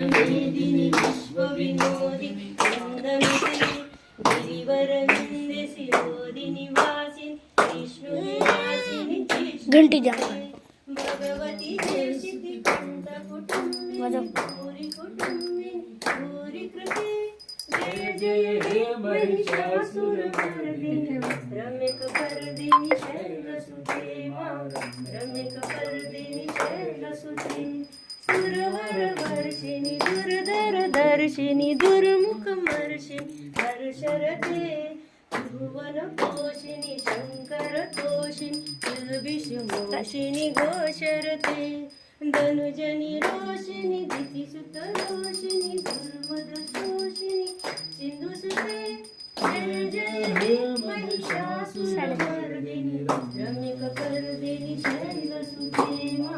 मेदिनी विश्वविनोदिनी वन्दमिते गिरिवरविन्दे शिरोदिनि वासिनि विष्णुनिवासिनि घंटी द्या. भगवती देशिति कण्ठकुटुम्बिनि भूरि कुटुम्बिनि भूरि कृते जय जय हे महिषासुरमर्दिनि रम्यकपर्दिनि शैलसुते मा रम्यकपर्दिनि शैलसुते सुरवरवर्षिणि दुर्धरदर्शिनि दुर्मुखमर्षिणि हर्षरते भुवनपोषिणि शङ्करतोषिणि निर्विषमोषिणि घोषरते धनुजनि रोषिणि दितिसुतरोषिणि दुर्मदशोषिणि सिन्धुसुते जय जय हे महिषासुरमर्दिनि रम्यकपर्दिनि शैलसुते मा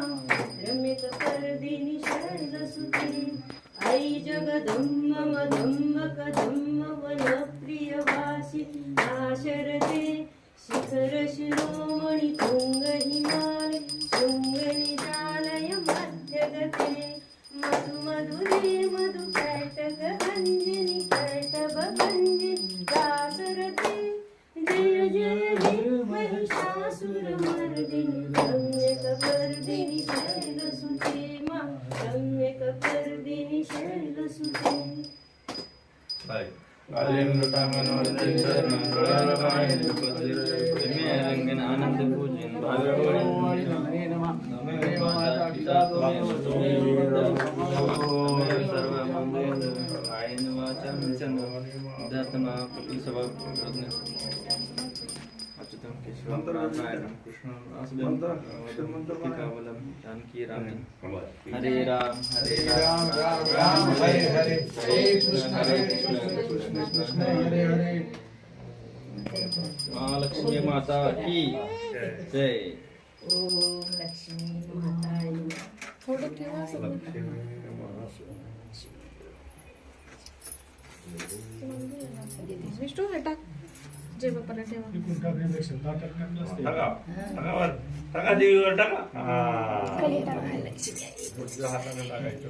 रम्यकपर्दिनि शैलसुते आई जगदम्ब मदम्ब कदम्ब वनप्रियवासि आशरते शिखर शिरोमणि तुंग हिमालय शृंगनिजालय मध्यगते मधु मधुरे मधु कैटक अंजनी कैटभ भंजिनी दासरते जय जय हे महिषासुरमर्दिनि रम्यकपर्दिनि शैलसुते मा रम्यकपर्दिनि शैलसुते आनंद पूजन अच्युतम केशवम नारायणम कृष्णम वासुदेवम पितावलम जानकी रामन हरे राम राम राम हरे हरे हरे कृष्ण कृष्ण हरे हरे महालक्ष्मी माता की जय ओम लक्ष्मी माताय थोडं ठेवा सगळं. विष्णू हे टाक जय बाप्पाला ठेवा. टाका देवीवर टाका. खाली टाका. हाताने टाकायचं.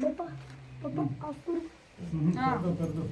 बाप्पा बाप्पा ऑफ करू. करतो